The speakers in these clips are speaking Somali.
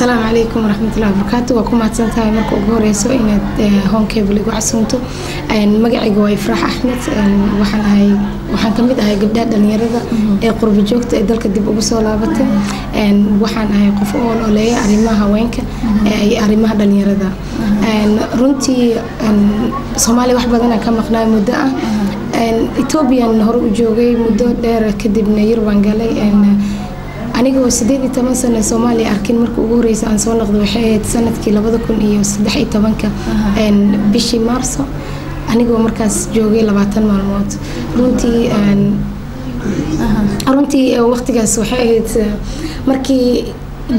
السلام عليكم ورحمة الله وبركاته. وكم أتصلتها مركو جوريسو إن هون كيبل وعسونتو إن مجا جواي فرح أحمد وحن كميد هاي قبل دنيرة قرب جوكت دلك الدب وبصولا بته إن وحن هاي قفول ولا أريمها وينك أريمها دنيرة إن رنتي إن صومالي واحد بدنا كم مقنع مدة إن إثيوبيا نهرب جوجي مدة دير كدبنا يربان قالي إن aniga sideed 10 sano Soomaali arkin markii ugu horeysay aan soo noqdo waxay sanadkii 2013 bishii Maarso aniga markaas joogay 20 maalmood runtii waqtigaas waxay ahayd markii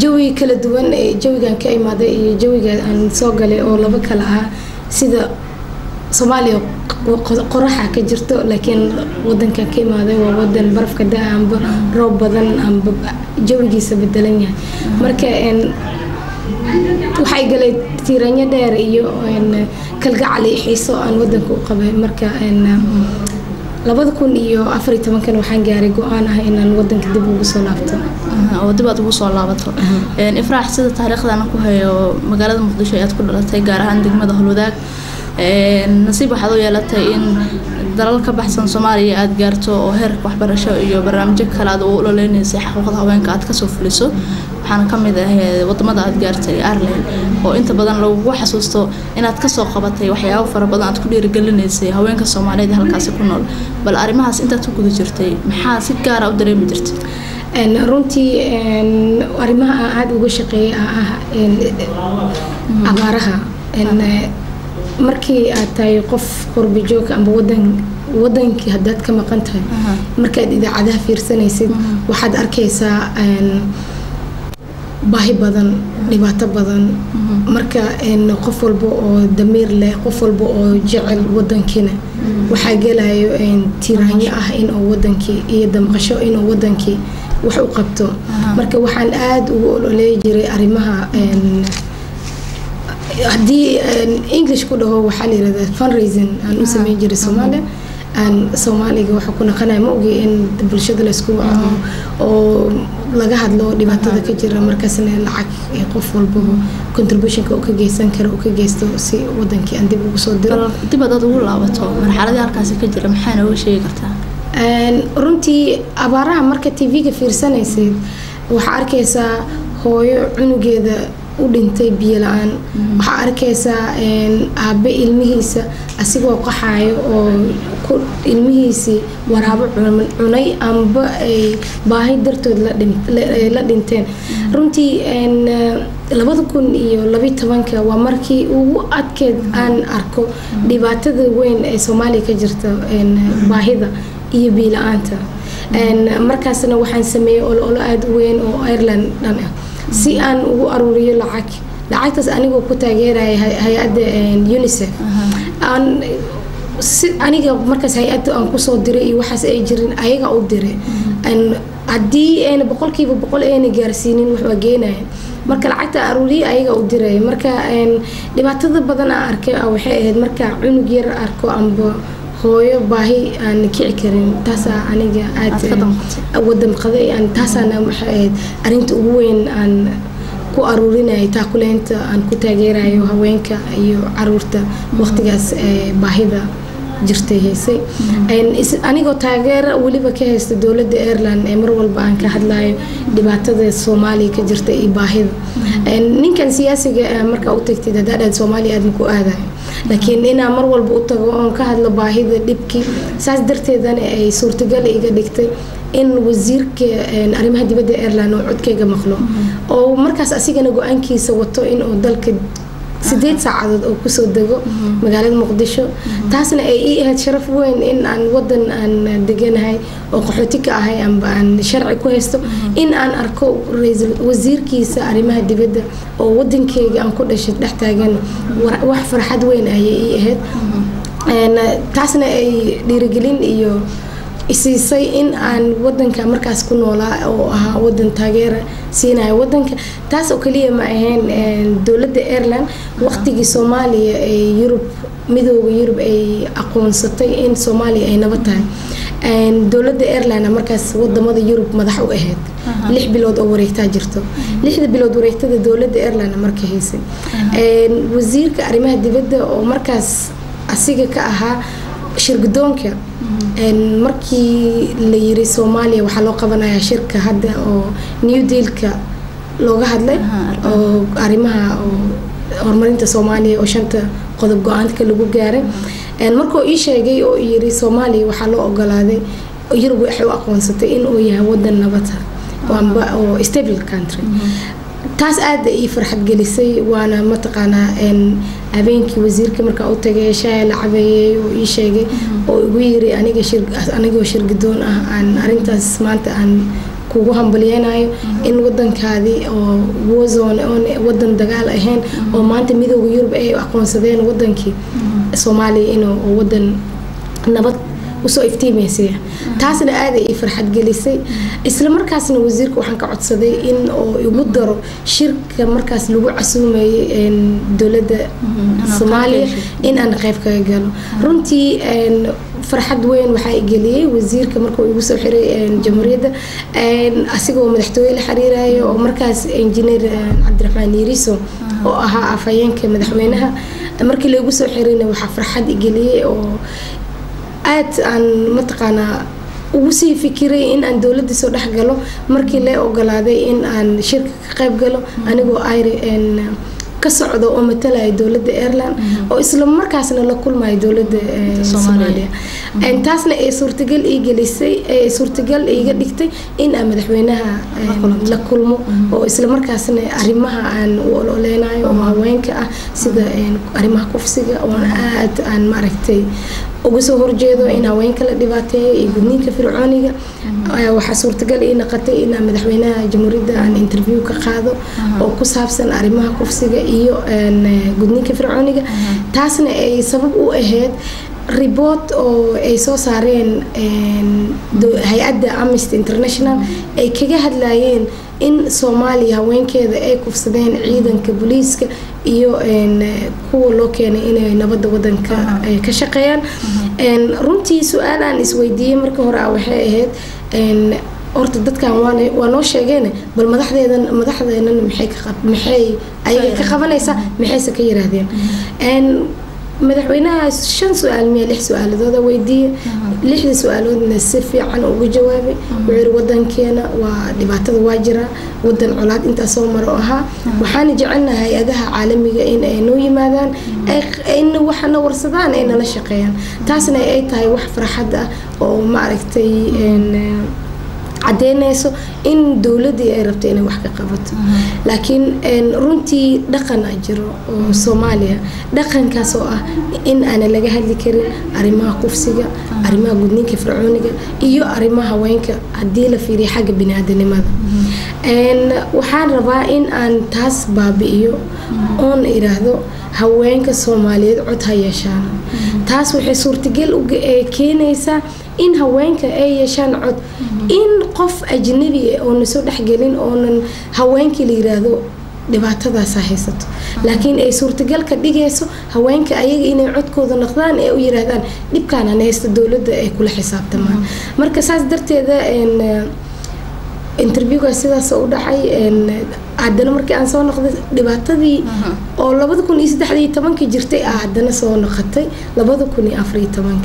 jawi kala duwan jawigan ka imaaday iyo jawiga aan soo galay oo laba kala ah sida Soomaaliya qoraxa ka jirto laakiin wadanka ka imaaday waa wadan barafka daanba roob badan amba jawigiisa bedelan yahay marka waxay galay tiiranya dheer iyo kalgacal iyo xiiso aan wadanka u qabay marka 2014 kan waxaan gaaray go'aan ah inaan wadanka dib ugu soo laabto oo dib aad ugu soo laabato ifraax sida taariikhdan ku hayo magaalada Muqdisho aad ku dhalatay gaar ahaan degmada Howlwadaag nasiib waxaad u yeelatay in dalal ka baxsan Soomaaliya aad gaarto oo heerka waxbarasho iyo barnaamijyo kale aad u ololeynayso xuquuqda haweenka aad ka soo fuliso waxaan ka mid ahay wadamada aad gaartay Ireland oo inta badan lagu xasuusto inaad ka soo qabatay waxyaabo fara badan aad ku dhiirigelinaysay haweenka Soomaaliyeed halkaas ku nool bal arimahaas inta aad ku guda jirtay maxaa si gaar ah u dareemi jirtay runtii arimaha aad uga shaqeeyay abaaraha markii aad tahay qof qurbi joog amba wadankii hadaad ka maqan tahay markaad idaacadaha fiirsanaysid waxaad arkaysaa baahi badan dhibaato badan marka qof walba oo damiir leh qof walba oo jecel wadankiina waxa galayo tiiraanyo ah in oo wadankii iyo damqasho in oo wadankii wax u qabto marka waxaan aad ugu ololeeyay jiray arimaha hadii English ku dhaho waxa la yiraahdaa fundraising aan u sameeyay jiray Soomaaliga waxa ku naqanay ma ogi in bulshada la isku oo laga hadlo dhibaatada ka jira markaasna lacag qof walba contribution ka geysan karo oo ka geysto si wadankii aan dib ugu soo diro dib aad ugu laabato marxaladii halkaas ka jira maxay noo sheegi kartaa runtii abaaraha marka TV-ga fiirsanaysid waxa arkaysaa hooyo cunugeeda u dhintay biyo la'aan waxa arkaysaa aabe ilmihiisa asigoo qaxayo oo ku ilmihiisi waraabo cunay amba ay baahi dartood la dhinteen runtii 2012 waa markii ugu adkeed aan arko dhibaatada weyn ee Soomaaliya ka jirta baahida iyo biyo la'aanta markaasna waxaan sameeyay olo aad weyn oo Ireland dhan ah si aan ugu aruuriyo lacagtaas anigoo ku taageeray hay'adda UNICEF aniga markaas hay'adda aan ku soo diray iyo waxaas ay jirin ayaga u diray hadii ayna 100% ayna gaarsiinin wax waa geenay marka lacagta aruuriyo ayaga u diray marka dhibaatada badan aan arkay waxay ahayd marka cunug yar arko amba hooyo baahi aan kici karin taas aniga aad wadam qaday aan taasana waxay arinta ugu weyn aan ku aruurinay taakuleenta aan ku taageerayo haweenka iyo caruurta waqtigaas baahida jirtay heysay anigoo taageer waliba ka haysta dawladda Ireland ee mar walba aan ka hadlayo dhibaatada Soomaaliya ka jirta iyo baahida ninkan siyaasiga marka uu tagtay dad Soomaaliya aad ku aaday laakiin ina mar walba u tago oo ka hadlo baahida dhibkii saas darteedana ay suurtagal iga dhigtay in wasiirka arrimaha dibadda Ireland oo codkayga maqlo oo markaas asigana go'aankiisa wato in uu dalka 8 saacadood oo ku soo dago magaalada Muqdisho taasna ay ahayd sharaf weyn in aan wadan aan deganahay oo qaxooti ka ahay amba aan sharci ku haysto in aan arko wasiirkiisa arrimaha dibadda oo wadankayga aan ku dhashay dhex taagan wax farxad weyn ayay ahayd taasna ay dhiirigelin iyo isisay in aan wadanka markaas ku noolaa oo ahaa wadan taageer siinaya wadanka taas oo kaliya ma ahayn dawladda Ireland waqtigii Soomaaliya ee midowga Yurub ay aqoonsatay in Soomaaliya ay nabad tahay dowladda Ireland markaas wadamada Yurub madax u ahayd 6 bilood oo wareegtaa jirto 6 bilood wareegtada dowladda Ireland markay haysay wasiirka arrimaha dibadda oo markaas asiga ka ahaa shirgudoonka markii la yiri Soomaaliya waxa loo qabanayaa shirka hadda oo New Deal-ka looga hadlay oo arrimaha horumarinta Soomaaliya oo shanta qodob go'aanka lagu gaaray markuu ii sheegay oo yiri Soomaaliya waxa loo ogolaaday Yurub waxay u aqoonsatay in uu yahay wadan nabad ah oo stable country taas aad ay farxad gelisay waana mataqaanaa habeenkii wasiirka marka uu tagay shaay la cabeeyay oo ii sheegay oo ugu yiri aniga shirgadoon ah aan arintaas maanta aan kugu hambaliyeenayo in wadankaadi oo wazone oo wadan dagaal ahayn oo maanta midowga Yurub ay aqoonsadeen wadankii Soomaaliya inuu wadan nabad usoo iftiimeysay taasna aad ay farxad gelisay isla markaasna wasiirka waxaan ka codsaday in oo ugu daro shirka markaas lagu casuumayay dowladda Soomaaliya in aan qayb ka galo runtii farxad weyn waxay geliyay wasiirka markuu ugu soo xiray jamhuuriyadda asigoo madaxtooyada la xiriirayo oo markaas engineer Cabdiraxmaan Yariso oo ahaa afayeenka madaxweynaha markii la ugu soo xirayna waxa farxad geliyay oo aad aan mataqaanaa ugu sii fikiray in aan dowladda soo dhex galo markii la ogolaaday in aan shirka ka qayb galo anigoo ka socdo oo matalay dowladda Ireland oo isla markaasna la kulmay dowladda Soomaaliya taasna ay suurtagal ii gelisay ay suurtagal iga dhigtay in aan madaxweynaha la kulmo oo isla markaasna arrimaha aan u ololeenayo oo haweenka ah sida arrimaha kufsiga oo aad aan maaragtay ugu soo horjeedo in haweenka la dhibaateeyo iyo gudniinka fircooniga waxa suurtagal in noqotay in madaxweynaha jamhuuriyadda aan interview ka qaado oo ku saabsan arrimaha kufsiga iyo gudniinka fircooniga taasna ay sabab u ahayd report oo ay soo saareen hay'adda Amnesty International ay kaga hadlayeen in Soomaaliya haweenkeeda ay kufsadeen ciidanka booliiska iyo kuwa loo keenay inay nabadda wadanka ka shaqeeyaan runtii su'aal aan isweydiiyay marka hore waxay ahayd horta dadkan waa noo sheegeen bal madaxdeedan maxay ayaga ka qabanaysaa maxayse ka yiraahdeen madaxweynaha 5 su'aal miya 6 su'aaladood weydiiyay 6 su'aaloodna si fiican ugu jawaabay wuxuu wadankeena waa dhibaatada waa jira wadan colaad inta soo maro aha waxaan jecelnahay hay'adaha caalamiga in ay noo yimaadaan in waxna warsadaan ay nala shaqeeyaan taasna ay tahay wax farxad ah oo ma aragtay cadeynayso in dawladda ay rabto inay wax ka qabato laakiin runtii dhaqan jiro oo Soomaaliya dhaqankaas oo ah in aan laga hadli karin arrimaha kufsiga arrimaha gudniinka fircooniga iyo arrimaha haweenka hadii la fiiriyo xagga bini'aadanimada waxaan rabaa in aan taas baabi'iyo oon iraahdo haweenka Soomaaliyeed cod ha yeeshaan taas waxay suurtagal u keenaysaa in haweenka ay yeeshaan cod in qof ajnabi oo soo dhaxgelin oonan haweenkii la yiraahdo dhibaatadaas haysato laakiin ay suurtagal ka dhigayso haweenka ayaga inay codkooda noqdaan ee u yiraahdaan dhibkaan aan haysto dawladda ay kula xisaabtamaan marka saas darteeda interviewga sidaas u dhacay haddana markii aan soo noqday dhibaatadii oo 2013 jirtay haddana soo noqotay 2014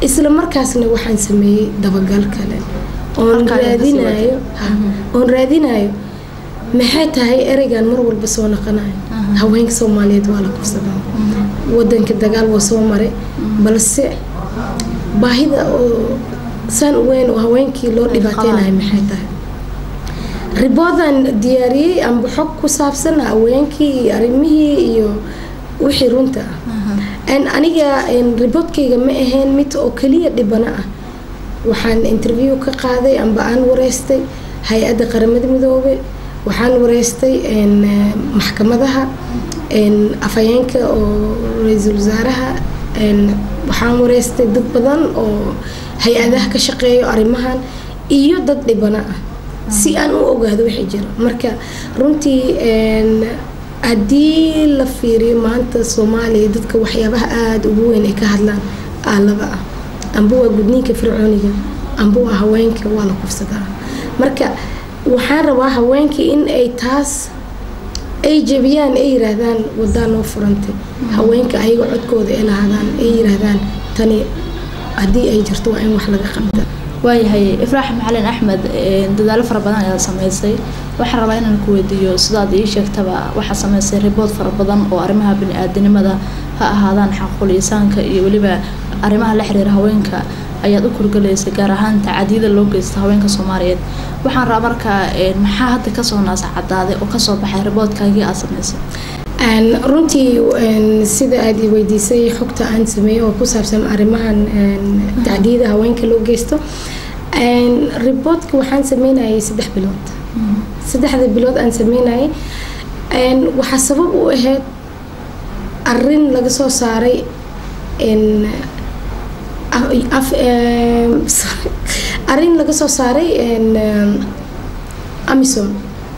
isla markaasna waxaan sameeyay dabagal kale oon raadinayo maxay tahay ereygan mar walba soo noqonayo haweenka Soomaaliyeed waa la kufsadaa wadanka dagaal waa soo maray balse baahida oo san weyn oo haweenkii loo dhibaateenayo maxay tahay ribodan diyaariyay aan xog ku saabsan haweenkii arrimihii iyo wixii runta aniga riboodkayga ma ahayn mid oo kaliya dhibana ah waxaan interview ka qaaday amba aan wareystay hay'adda qaramada midoobay waxaan wareystay maxkamadaha afayeenka oo ra'iisul wasaaraha waxaan wareystay dad badan oo hay'adaha ka shaqeeyo arrimahan iyo dad dhibana ah si aan u ogaado wixii jira marka runtii haddii la fiiriyo maanta Soomaaliya dadka waxyaabaha aad ugu weyn ay ka hadlaan laba ah amba waa gudniinka fircooniga amba waa haweenka waa la kufsadaa marka waxaan rabaa haweenka in ay taas ay jabiyaan ay yiraahdaan wadaan oo furantay haweenka ayaga codkooda ay lahaadaan ay yiraahdaan tani haddii ay jirto waa in wax laga qabta waayahay Ifraax Macalin Axmed dadaalo fara badan ayaa sameysay waxaan rabaa inaan ku weydiiyo sidaad ii sheegtaba waxa sameysay report fara badan oo arrimaha bini'aadanimada ha ahaadaan xaqul insaanka iyo waliba arrimaha la xiriira haweenka ayaad u kurgaleysay gaar ahaan tacadiyada loo geysto haweenka Soomaaliyeed waxaan rabaa markaa maxaa hadda ka soo naasacadaaday oo ka soo baxay reportkaagii aad sameysay runtii sida aad i weydiisay xogta aan sameeyay oo ku saabsan arrimahan tacdiyada haweenka loo geysto reportka waxaan sameynayay 3 bilood 3 bilood aan sameynayay waxa sabab u ahayd arrin laga soo saaray arrin laga soo saaray Amazon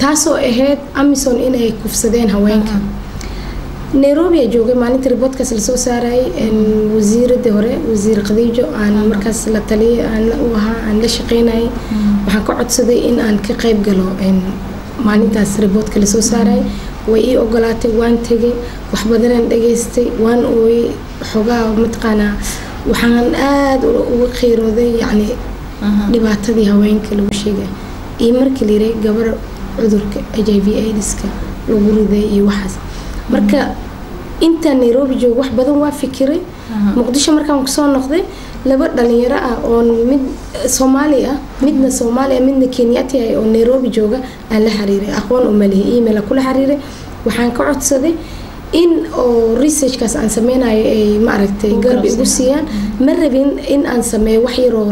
taasoo ahayd Amazon inay kufsadeen haweenka Nairobi joogay maalintii reportkaas la soo saaray wasiiradda hore wasiir Khadiijo aan markaas la taliyay aan la shaqeynay waxaan ka codsaday in aan ka qayb galo maalintaas reportka la soo saaray way ii ogolaatay waan tagay wax badan aan dhageystay waan ooy xogaa matqana waxaan aad ugu qiirooday yani dhibaatadii haweenka lagu sheegay iyo markii la yiri gabar cudurka HIV/AIDS-ka lagu riday iyo waxaas marka inta Nairobi joog wax badan waa fikiray Muqdisho markaan ku soo noqday laba dhalinyaro ah oo mid Soomaali ah midna Soomaali midna Kenyaati ah oo Nairobi jooga aan la xiriiray aqoon u maleeyay email kula xiriiray waxaan ka codsaday in oo researchkaas aan sameynayo ay ma aragtay garab igu siiyaan ma rabin in aan sameeyo wax yar oo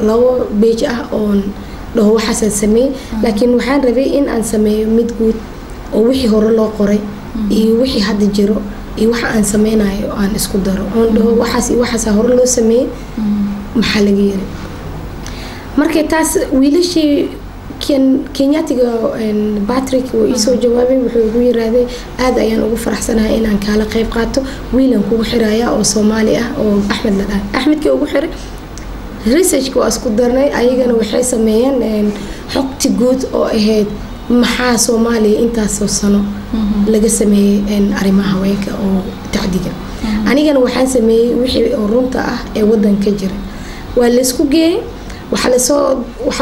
labo page ah oo dhaho waxaas sameey laakiin waxaan rabay in aan sameeyo mid guud oo wixii hore loo qoray iyo wixii hadda jiro iyo waxa aan sameynayo aan isku daro oo dhaho waxaas hore loo sameeyay maxaa laga yiri markay taas wiilashii Kenyaatiga Patrick oo isoo jawaabay wuxuu ugu yiraahday aad ayaan ugu faraxsanahay in aan kala qayb qaato wiilan kugu xiraaya oo Soomaali ah oo Axmed la dhahay Axmedka ugu xiray research ko asku darnay ayagana waxay sameeyeen xogti guud oo ahayd maxaa Soomaaliya intaas oo sano laga sameeyay arrimaha haweenka oo tacdiga anigana waxaan sameeyay wixii runta ah ee wadanka jira waa la isku geeyay waxa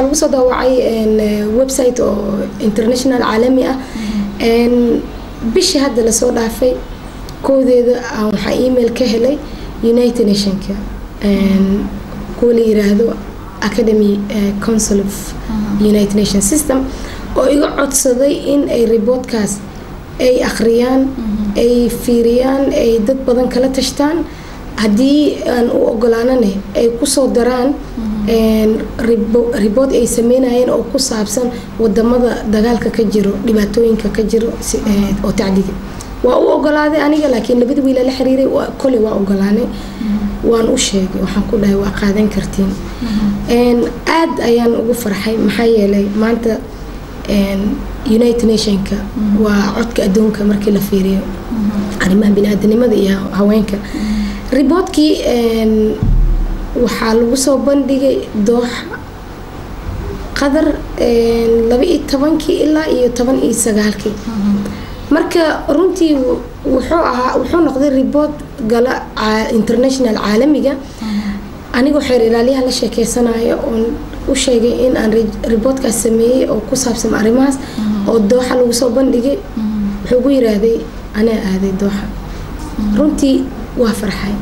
lagu soo daawacay website oo international caalami ah bishii hadda la soo dhaafay koodeeda waxa email ka helay United Nationska كولي يراهدو Academy Council of United Nations System oo iga codsaday in ay reportkaas ay akhriyaan ay fiiriyaan ay dad badan kala tashtaan haddii aan u ogolaanane ay ku soo daraan report ay sameynayeen oo ku saabsan wadamada dagaalka ka jiro dhibaatooyinka ka jiro oo tacdiga waa u ogolaaday aniga laakiin labada wiil la xiriiray kole waa ogolaanay waan u sheegay waxaan ku dhahay waa qaadan kartiin aad ayaan ugu farxay maxaa yeelay maanta United Nationska waa codka adduunka markii la fiiriyo arrimaha bini'aadanimada iyo haweenka reportkii waxaa lagu soo bandhigay Dooxa qadar 12 ilaa 19 marka runtii wuxuu noqday report gala international caalamiga anigoo xeer ilaaliyaha la sheekeysanayo oo u sheegay in aan reportkaas sameeyay oo ku saabsan arrimahaas oo Dooxa lagu soo bandhigay wuxuu ugu yiraahday ana aaday Dooxa runtii waa farxay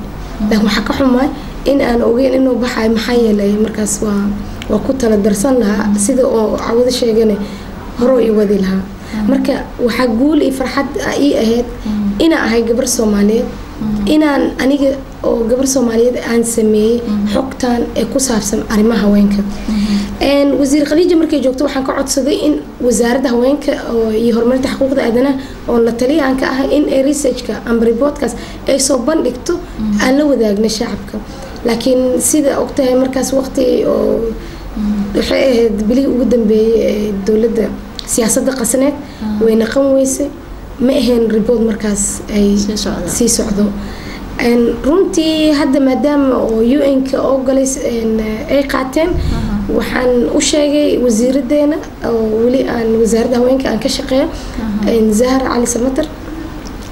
laakiin waxa ka xumaa in aan ogeyn inuu baxay maxaa yeelay markaas waa ku tala darsan lahaa sida oo cawada sheeganay hore i wadi lahaa marka waxa guul iyo farxad ay ahayd in aan ahay gabar Soomaaliyeed inaan aniga oo gabar Soomaaliyeed aan sameeyay xogtaan ee ku saabsan arrimaha haweenka wasiir Khadiijo markay joogto waxaan ka codsaday in wasaaradda haweenka iyo horumarinta xuquuqda aadanaha oo la taliyahan ka ah in researchka ama reportkaas ay soo bandhigto aan la wadaagno shacabka laakiin sida ogtahay markaas waqti oo waxay ahayd bilii ugu dambeeyay dawladda siyaasadda qasneed way naqan weysay ma ahayn report markaas ay sii socdo runtii hadda maadaama oo UN-ka oo galay ay qaateen waxaan u sheegay wasiiradeena oo wali aan wasaaradda haweenka aan ka shaqeeyo Zahra Ali Samatar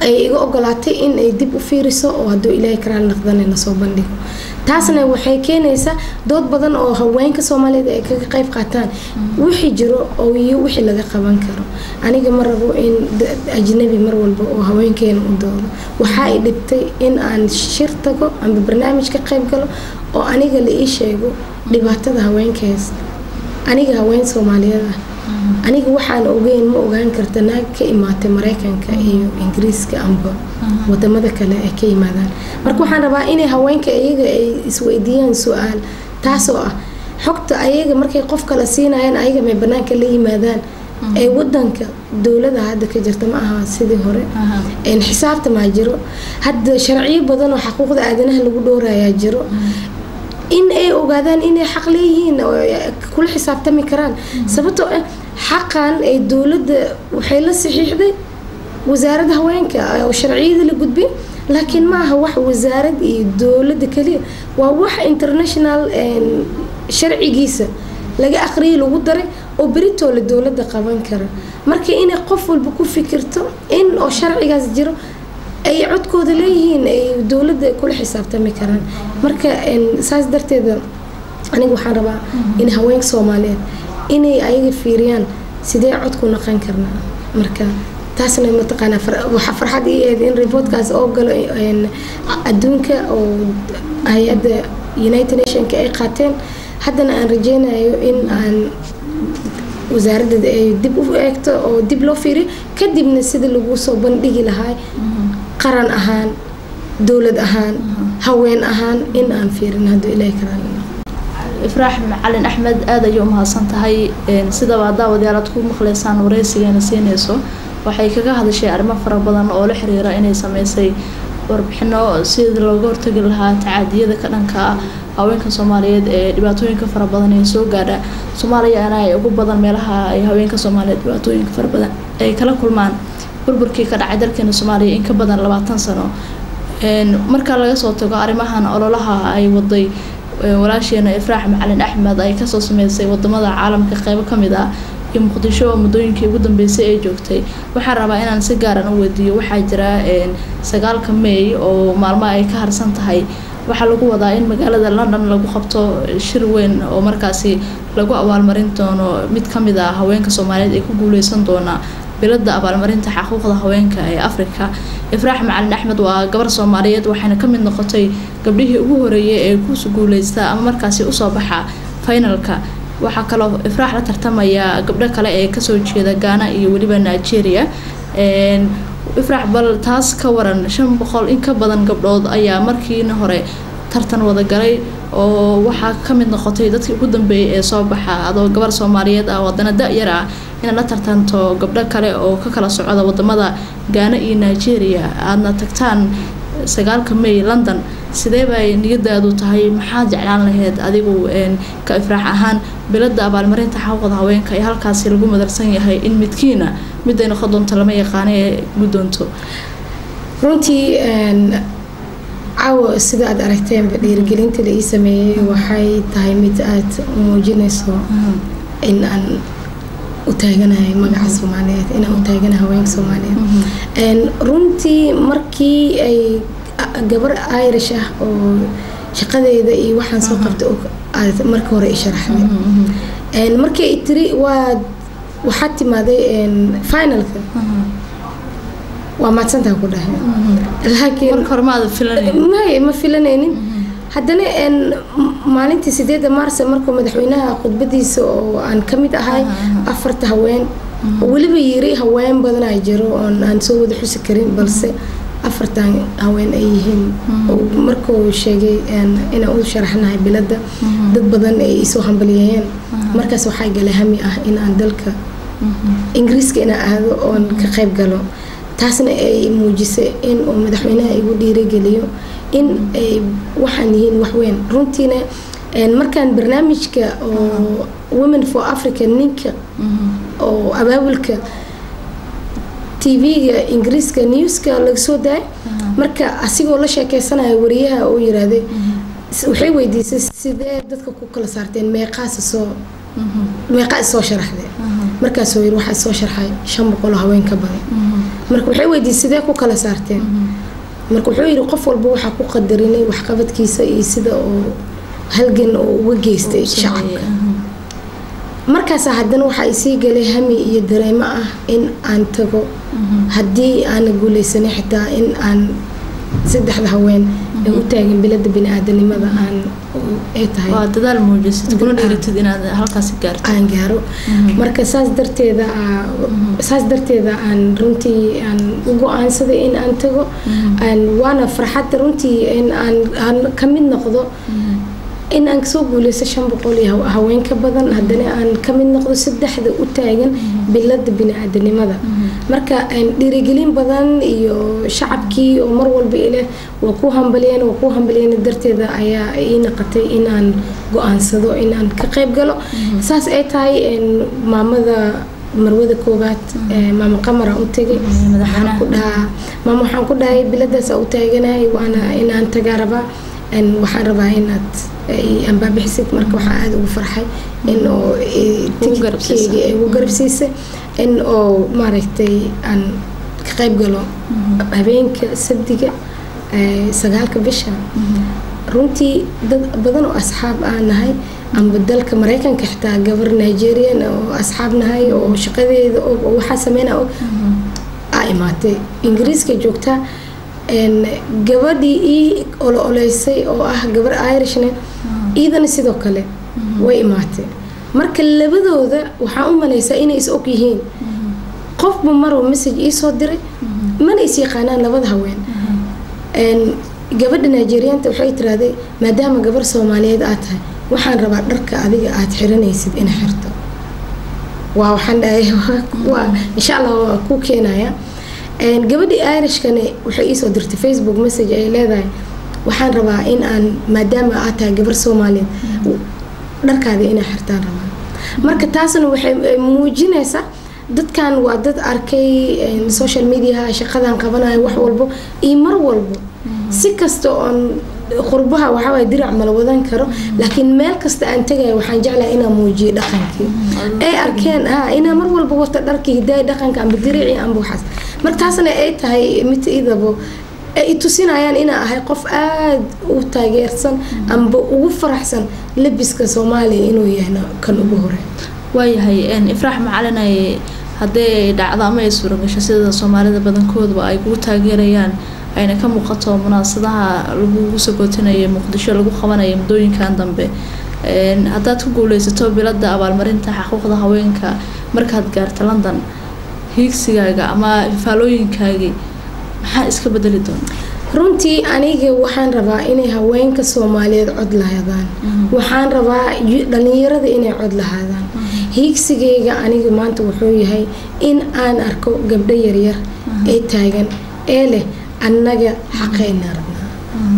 ay iga ogolaatay in ay dib u fiiriso oo hadduu ilaahay karaan naqdan la soo bandhigo taasna waxay keenaysaa dood badan oo haweenka Soomaaliyeed ay kaga qayb qaataan wixii jiro oo iyo wixii laga qaban karo aniga ma rabo in ajnabi mar walba oo haweenkeena u doodo waxa ay dhigtay in aan shir tago ama barnaamij ka qayb galo oo aniga la ii sheego dhibaatada haweenkees aniga haween Soomaaliyeed aniga waxaan ogeyn ma ogaan karta naag ka imaatay Mareykanka iyo Ingiriiska amba wadamada kale ee ka yimaadaan marka waxaan rabaa inay haweenka iyaga ay isweydiiyaan su'aal taasoo ah xogta ayaga markay qof kala siinayaan ayaga may banaanka la yimaadaan ee wadanka dawladda hadda ka jirta ma aha sidii hore xisaabta ma jiro hadda sharciyo badan oo xuquuqda aadanaha lagu dhoorayaa jiro in ay ogaadaan inay xaq leeyihiin oo kula xisaabtami karaan sababtoo ah xaqan ay dawladda waxay la saxiixday wasaaradda haweenka oo sharciyada la gudbin laakiin ma aha wax wasaarad iyo dawladda kaliya waa wax international sharcigiisa laga aqriyay lagu daray oo berito la dawladda qaban kara marka inay qof walba ku fikirto in oo sharcigaas jiro ay codkooda leeyihiin ay dawladda kula xisaabtami karaan marka saas darteeda aniga waxaan rabaa in haweenka Soomaaliyeed inay ayaga fiiriyaan sidee codku noqon karnaa marka taasna ma taqaana waxa farxad ii in reportkaas oo galo adduunka oo hay'adda United Nations ay qaateen haddana aan rajeynayo in aan wasaaradda ay dib u eegto oo dib loo fiiriyo kadibna sida lagu soo bandhigi lahaa qaran ahaan dawlad ahaan haween ahaan in aan fiirin hadduu ilaahay karaan إفراح معلن أحمد هذا يوم هالسنتهاي سيدا بعد وديارة تكون مخلصان ورئيسي يعني سينيسو waxay kaga hadashay arrimo fara badan oo la xiriira inay sameysay warbixino sida looga hortagi lahaa tacaadiyada ka dhanka ah haweenka Soomaaliyeed ee dhibaatooyinka fara badan ee soo gaadha Soomaaliya ay ugu badan meelaha ay haweenka Soomaaliyeed dhibaatooyinka fara badan ay kala kulmaan burburkii ka dhacay dalkeena Soomaaliya in ka badan 20 sano marka laga soo tago arrimahan ololaha ay waday walaasheena Ifraax Macalin Axmed ay ka soo sameysay wadamada caalamka qayb kamid ah Muqdisho mudooyinkii ugu dambeysay ay joogtay waxaan rabaa inaan si gaar ah u weydiiyo waxa jira 9 May oo maalmo ay ka harsan tahay waxa lagu wadaa in magaalada London lagu qabto shir weyn oo markaasi lagu abaalmarin doono mid kamid ah haweenka Soomaaliyeed ee ku guuleysan doona bilada abaalmarinta xuquuqda haweenka ee Afrika Ifraax Macalin Axmed waa gabar Soomaaliyeed waxayna kamid noqotay gabdhihii ugu horeeyay ee ku guuleystay ama markaasi u soo baxa finalka waxa kale Ifraax la tartamaya gabdho kale ee ka soo jeeda Ghana iyo waliba Nigeria Ifraax bal taas ka waran 500 in ka badan gabdhood ayaa markiina hore tartan wada galay oo waxa kamid noqotay dadkii ugu dambeeyay ee soo baxa adoo gabar Soomaaliyeed ah wadana da'yar ah in la tartanto gabdho kale oo ka kala socda wadamada Ghana iyo Nigeria aadna tagtaan 9 May London sidee bay niyadaadu tahay maxaa jeclaan lahayd adigu ka Ifraax ahaan bilada abaalmarinta xuquuqda haweenka ee halkaas lagu madarsan yahay in midkiina mid ay noqon doonto lama yaqaan ee guddoonto runtii caawa sida aad aragteen dhiirigelinta la ii sameeyay waxay tahay mid aad muujinayso in aan u taaganahay magaca Soomaaliyeed in aan u taaganahay haweenka Soomaaliyeed runtii markii ay gabar Irish ah oo shaqadeeda iyo waxaan soo qabtay oo markii hore ay sharaxday markii ay tiri waxa timaaday finalka waa maadsantaa ku dhahay laakiin kormaada filanay ma filanaynin haddana maalintii 8 Maarso markuu madaxweynaha khudbadiisa oo aan kamid ahay 4 haween waliba yiri haween badan ay jiro oo aan soo wada xusi karin balse 4 haween ay yihiin oo markuu sheegay in uu sharaxnahay bilada dad badan ay soo hambaliyeen markaas waxa galay hami ah in aan dalka Ingiriiska ina aado oo ka qayb galo taasna ay muujisay in uu madaxweynaha igu dhiirigeliyo in ay waxaan yihiin wax weyn runtiina markaan barnaamijka oo Women for Africa ninka oo abaabulka TV-ga ingiriiska newska laga soo daay marka asigoo la sheekeysanayo wariyaha uu yiraahday waxay weydiisay sidee dadka ku kala saarteen meeqa soo sharaxday markaas oo yiri waxa soo sharxay 500 haween ka badan marka waxay weydiisay sidee ku kala saarteen marka wuxuu yiri qof walba waxa ku qadarinay wax qabadkiisa iyo sida oo halgan oo uga geystay shacabka markaas haddana waxa isii galay hami iyo dareemo ah in aan tago haddii aan guuleysanay xitaa in aan 3 haween u taagan bilada bini'aadanimada aan ay tahay waa dadaal muujisid kuna dhiiritid inaad halkaas gaarto aan gaaro marka saas darteeda aan runtii aan ugu aansaday in aan tago waana farxad runtii in aan ka mid noqdo in aan soo guuleysto 500 haween ka badan haddana aan ka mid noqdo 3 u taagan bilada bini'aadanimada marka aan dhiirigelin badan iyo shacabkii oo mar walba ilaa waa ku hambaliyeen darteeda ayaa ii noqotay in aan go'aansado in aan ka qayb galo saas ay tahay maamada marwada koobaad maama qamara u tagay waxaan ku dhahay biladaas u taaganahay waana in aan tagaa waxaan rabaa inaad aan baabixisid marka waxaan aad ugu farxay in oo tikidkeygii ay ugu garabsiisay in oo maaragtay aan ka qayb galo habeenka sabdiga 9 bisha runtii dad badan oo asxaab aan nahay amba dalka Mareykanka xitaa gabar Nigerian oo asxaab nahay oo shaqadeeda oo waxa sameynaa ay imaatay ingiriiska joogta gabadhii ololeysay oo ah gabar Irishna iidana sidoo kale way imaatay marka labadooda waxaa u maleysaa inay is og yihiin qofba maroo message ii soo diray mana is yaqaanaan labada haween gabadha Nigerianta waxay tiraahday maadaama gabar Soomaaliyeed aad tahay waxaan rabaa dharka adiga aad xiranaysid in xirto waxaan dhahay waa insha Allah ku keenaya gabadhii Irishkana waxay ii soo dirtay Facebook message ay leedahay waxaan rabaa in aan maadaama aad tahay gabar Soomaaliyeed dharkaada inay xirtaan rabaa marka taasna waxay muujinaysaa dadkan waa dad arkay social media shaqadan qabanayo wax walbo iyo mar walbo si kasto on qurbaha waxa way dirac mal wadan karo laakiin meel kasta aan tagay waxaan jeclahay inaan muujiyo dhaqankii ay arkeen ina mar walba wata dharkii hidaay dhaqanka amba dirici amba waxaas marka taasna ay tahay mid idabo ay tusinayaan ina ahay qof aad u taageersan amba ugu faraxsan labiska Soomaaliya inuu yahay kan ugu hore waayahay ifraax macalinay haddii dhacdo ama ay suuro gasho sida Soomaalida badankoodu ay ugu taageerayaan ayna ka muuqato munaasabadaha lagu sagootinayo Muqdisho lagu qabanayo mudooyinkan dambe haddaad ku guuleysato bilada abaalmarinta xuquuqda haweenka markaad gaarto London hiigsigaaga ama faalooyinkaagi maxaa iska bedeli doona runtii aniga waxaan rabaa inay haweenka Soomaaliyeed cod lahaadaan waxaan rabaa dhalinyarada inay cod lahaadaan hiigsigayga aniga maanta wuxuu yahay in aan arko gabdho yaryar ee taagan ee leh annaga xaqeena rabnaa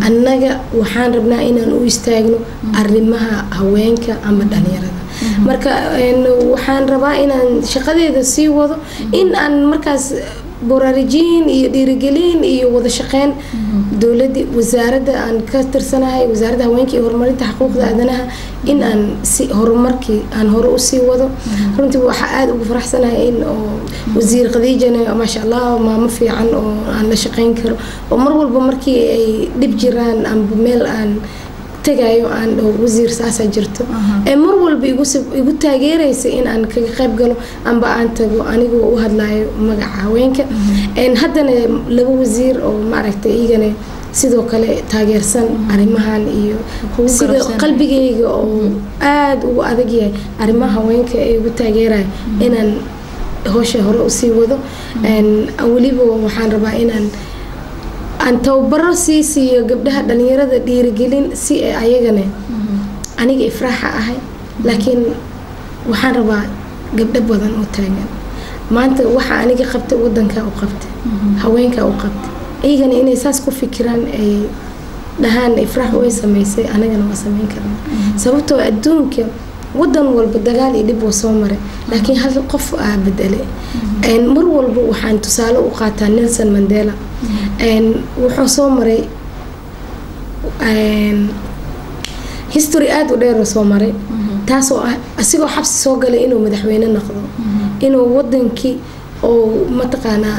annaga waxaan rabnaa inaan u istaagno arrimaha haweenka ama dhalinyarada marka waxaan rabaa inaan shaqadeeda sii wado in aan markaas baraarujin iyo dhiirigelin iyo wada shaqeyn dawladda wasaaradda aan ka tirsanahay wasaaradda haweenka iyo horumarinta xuquuqda aadanaha in aan si horumarkii aan hore u sii wado runtii waxa aad ugu faraxsanahay in wasiir Khadiijana ma sha Allah maamo fiican oo aan la shaqeyn karo oo mar walba markii ay dib jiraan amba meel aan tagayo aan wasiir saasa jirto ee mar walba igu taageeraysa in aan ka qayb galo amba aan tago anigu u hadlayo magaca haweenka haddana laba wasiir oo maaragtay igana sidoo kale taageersan arrimahan iyo sida qalbigayga oo aad ugu adag yahay arrimaha haweenka ee ugu taageeray inaan hawsha hore u sii wado waliba waxaan rabaa inaan aan tababaro siiyo gabdhaha dhalinyarada dhiirigelin si ay ayagana aniga ifraaxa ahay laakiin waxaan rabaa gabdho badan oo taagan maanta waxa aniga qabtay wadanka u qabtay haweenka u qabtay ayagana inay saas ku fikiraan ay dhahaan ifraax way sameysay anagana waa sameyn karnaa sababtoo adduunka wadan walba dagaal iyo dhib soo maray laakiin hal qof bedele mar walba waxaan tusaale u qaataa Nelson Mandela wuxuu soo maray history aad u dheer soo maray taasoo asigoo xabsi soo galay inuu madaxweyne noqdo inuu wadankii oo mataqaana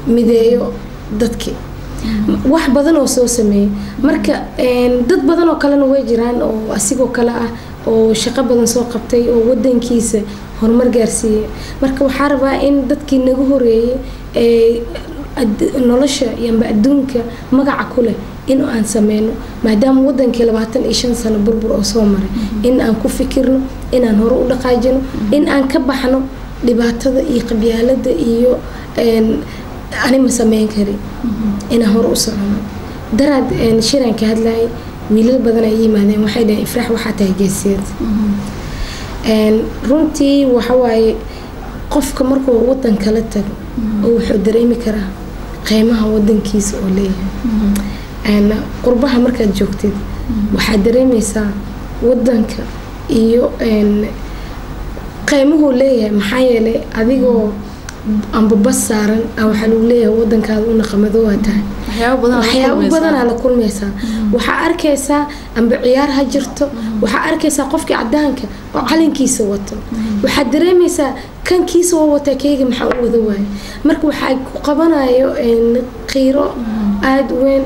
mideeyo dadkii wax badan oo soo sameeyay marka dad badan oo kale way jiraan oo asigoo kale ah oo shaqo badan soo qabtay oo wadankiisa horumar gaarsiiyay marka waxa rabaa in dadkii nagu horeeyay nolosha iyo adduunka magaca ku leh in aan sameeyno maadaama wadankii 25 sano burbur oo soo maray in aan ku fikirno in aan hore u dhaqaajino in aan ka baxno dhibaatada iyo qabyaalada iyo ani ma sameyn kari ina hore u socono daraad shiraan ka hadlay wiilal badan ay yimaadeen waxay dhahay ifraax waxa tahay geesiyad runtii waxa waaye qofka markuu wadan kala tago oo wuxuu dareemi karaa qiimaha wadankiisa oo leeyahay qurbaha markaad joogtid waxaad dareemaysaa wadanka iyo qiimuhu leeyahay maxaa yeelay adigoo amba bas saaran waxa lagu leeyahay wadankaada u naqamado waa tahay waxyaabo badan la kulmaysaa waxa arkaysaa amba ciyaar ha jirto waxa arkaysaa qofkii cadaanka oo calankiisa wato waxa dareemaysaa kankiisa oo wata keega maxaa u wada waay marka waxa ku qabanayo qiiro aad weyn